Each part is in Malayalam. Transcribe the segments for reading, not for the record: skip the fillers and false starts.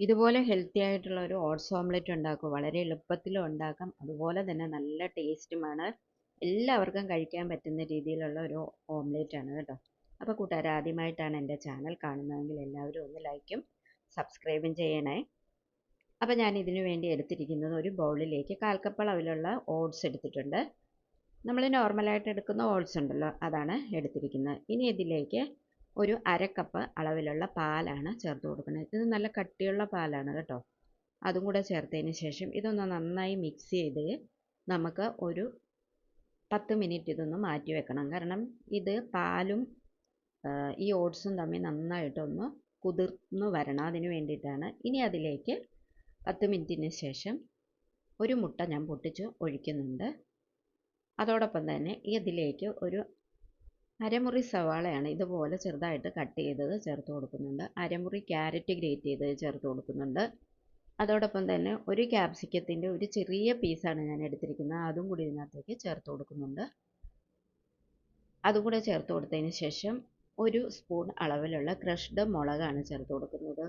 ഇതുപോലെ ഹെൽത്തി ആയിട്ടുള്ള ഒരു ഓട്സ് ഓംലെറ്റ് ഉണ്ടാക്കുക. വളരെ എളുപ്പത്തിലും ഉണ്ടാക്കാം. അതുപോലെ തന്നെ നല്ല ടേസ്റ്റുമാണ്. എല്ലാവർക്കും കഴിക്കാൻ പറ്റുന്ന രീതിയിലുള്ള ഒരു ഓംലെറ്റ് ആണ് കേട്ടോ. അപ്പോൾ കൂട്ടുകാർ ആദ്യമായിട്ടാണ് എൻ്റെ ചാനൽ കാണുന്നതെങ്കിൽ എല്ലാവരും ഒന്ന് ലൈക്കും സബ്സ്ക്രൈബും ചെയ്യണേ. അപ്പോൾ ഞാൻ ഇതിനു വേണ്ടി എടുത്തിരിക്കുന്നത് ഒരു ബൗളിലേക്ക് 1/4 കപ്പ് അളവിലുള്ള ഓട്സ് എടുത്തിട്ടുണ്ട്. നമ്മൾ നോർമലായിട്ട് എടുക്കുന്ന ഓട്സ് ഉണ്ടല്ലോ, അതാണ് എടുത്തിരിക്കുന്നത്. ഇനി ഇതിലേക്ക് ഒരു 1/2 കപ്പ് അളവിലുള്ള പാലാണ് ചേർത്ത് കൊടുക്കുന്നത്. ഇത് നല്ല കട്ടിയുള്ള പാലാണ് കേട്ടോ. അതും കൂടെ ചേർത്തതിന് ശേഷം ഇതൊന്ന് നന്നായി മിക്സ് ചെയ്ത് നമുക്ക് ഒരു 10 മിനിറ്റ് ഇതൊന്ന് മാറ്റി വെക്കണം. കാരണം ഇത് പാലും ഈ ഓട്സും തമ്മിൽ നന്നായിട്ടൊന്ന് കുതിർന്ന് വരണം. അതിന് വേണ്ടിയിട്ടാണ്. ഇനി അതിലേക്ക് 10 മിനിറ്റിന് ശേഷം ഒരു മുട്ട ഞാൻ പൊട്ടിച്ച് ഒഴിക്കുന്നുണ്ട്. അതോടൊപ്പം തന്നെ ഇതിലേക്ക് ഒരു അരമുറി സവാളയാണ് ഇതുപോലെ ചെറുതായിട്ട് കട്ട് ചെയ്തത് ചേർത്ത് കൊടുക്കുന്നുണ്ട്. അരമുറി ക്യാരറ്റ് ഗ്രേറ്റ് ചെയ്തത് ചേർത്ത് കൊടുക്കുന്നുണ്ട്. അതോടൊപ്പം തന്നെ ഒരു ക്യാപ്സിക്കത്തിൻ്റെ ഒരു ചെറിയ പീസാണ് ഞാൻ എടുത്തിരിക്കുന്നത്. അതും കൂടി ഇതിനകത്തേക്ക് ചേർത്ത് കൊടുക്കുന്നുണ്ട്. അതും കൂടെ ചേർത്ത് കൊടുത്തതിന് ശേഷം ഒരു സ്പൂൺ അളവിലുള്ള ക്രഷ്ഡ് മുളകാണ് ചേർത്ത് കൊടുക്കുന്നത്.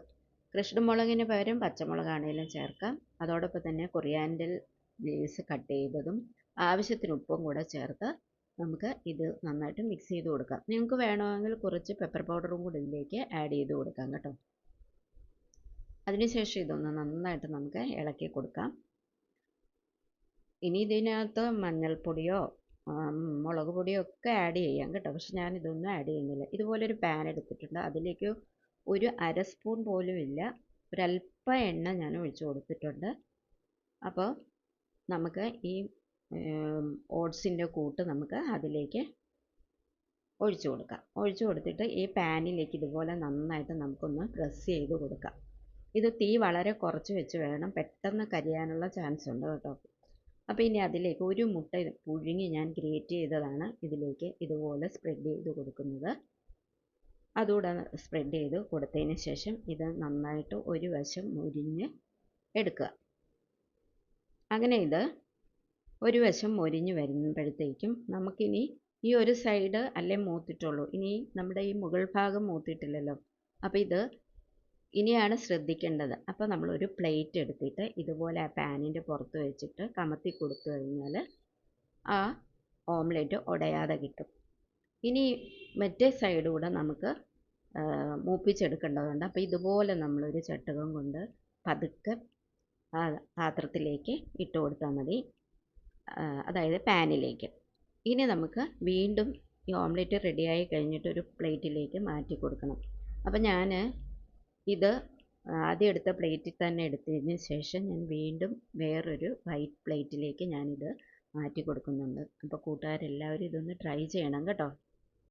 ക്രഷ്ഡ് മുളകിന് പകരം പച്ചമുളകാണെങ്കിലും ചേർക്കാം. അതോടൊപ്പം തന്നെ കൊറിയാൻഡർ ലീവ്സ് കട്ട് ചെയ്തതും ആവശ്യത്തിന് ഉപ്പും കൂടെ ചേർത്ത് നമുക്ക് ഇത് നന്നായിട്ട് മിക്സ് ചെയ്ത് കൊടുക്കാം. നിങ്ങൾക്ക് വേണമെങ്കിൽ കുറച്ച് പെപ്പർ പൗഡറും കൂടി ഇതിലേക്ക് ആഡ് ചെയ്ത് കൊടുക്കാം കേട്ടോ. അതിനുശേഷം ഇതൊന്ന് നന്നായിട്ട് നമുക്ക് ഇളക്കി കൊടുക്കാം. ഇനി ഇതിനകത്ത് മഞ്ഞൾപ്പൊടിയോ മുളക് പൊടിയോ ഒക്കെ ആഡ് ചെയ്യാം കേട്ടോ. പക്ഷെ ഞാൻ ഇതൊന്നും ആഡ് ചെയ്യുന്നില്ല. ഇതുപോലൊരു പാൻ എടുത്തിട്ടുണ്ട്. അതിലേക്ക് ഒരു 1/2 സ്പൂൺ പോലും ഇല്ല, ഒരല്പം എണ്ണ ഞാൻ ഒഴിച്ചു കൊടുത്തിട്ടുണ്ട്. അപ്പോൾ നമുക്ക് ഈ ഓട്സിൻ്റെ കൂട്ട് നമുക്ക് അതിലേക്ക് ഒഴിച്ചു കൊടുക്കാം. ഒഴിച്ചു കൊടുത്തിട്ട് ഈ പാനിലേക്ക് ഇതുപോലെ നന്നായിട്ട് നമുക്കൊന്ന് പ്രസ് ചെയ്ത് കൊടുക്കാം. ഇത് തീ വളരെ കുറച്ച് വെച്ച് വേണം, പെട്ടെന്ന് കരിയാനുള്ള ചാൻസ് ഉണ്ട് കേട്ടോ. അപ്പോൾ ഇനി അതിലേക്ക് ഒരു മുട്ട പുഴുങ്ങി ഞാൻ ഗ്രേറ്റ് ചെയ്തതാണ് ഇതിലേക്ക് ഇതുപോലെ സ്പ്രെഡ് ചെയ്ത് കൊടുക്കുന്നത്. അതുകൂടെ സ്പ്രെഡ് ചെയ്ത് കൊടുത്തതിന് ശേഷം ഇത് നന്നായിട്ട് ഒരു വശം മുരിഞ്ഞ് എടുക്കുക. അങ്ങനെ ഇത് ഒരു വശം മൊരിഞ്ഞ് വരുമ്പോഴത്തേക്കും നമുക്കിനി ഈ ഒരു സൈഡ് അല്ലേ മൂത്തിട്ടുള്ളൂ. ഇനി നമ്മുടെ ഈ മുകൾ ഭാഗം മൂത്തിട്ടില്ലല്ലോ. അപ്പോൾ ഇത് ഇനിയാണ് ശ്രദ്ധിക്കേണ്ടത്. അപ്പോൾ നമ്മളൊരു പ്ലേറ്റ് എടുത്തിട്ട് ഇതുപോലെ ആ പാനിൻ്റെ പുറത്ത് വെച്ചിട്ട് കമത്തി കൊടുത്തു കഴിഞ്ഞാൽ ആ ഓംലെറ്റ് ഉടയാതെ കിട്ടും. ഇനി മറ്റേ സൈഡ് കൂടെ നമുക്ക് മൂപ്പിച്ചെടുക്കേണ്ടതുണ്ട്. അപ്പോൾ ഇതുപോലെ നമ്മളൊരു ചട്ടുകം കൊണ്ട് പതുക്കെ ആ പാത്രത്തിലേക്ക് ഇട്ട് കൊടുത്താൽ മതി, അതായത് പാനിലേക്ക്. ഇനി നമുക്ക് വീണ്ടും ഈ ഓംലെറ്റ് റെഡിയായി കഴിഞ്ഞിട്ട് ഒരു പ്ലേറ്റിലേക്ക് മാറ്റി കൊടുക്കണം. അപ്പോൾ ഞാൻ ഇത് ആദ്യം എടുത്ത പ്ലേറ്റിൽ തന്നെ എടുത്തതിന് ശേഷം ഞാൻ വീണ്ടും വേറൊരു വൈറ്റ് പ്ലേറ്റിലേക്ക് ഞാനിത് മാറ്റി കൊടുക്കുന്നുണ്ട്. അപ്പോൾ കൂട്ടുകാരെല്ലാവരും ഇതൊന്ന് ട്രൈ ചെയ്യണം കേട്ടോ.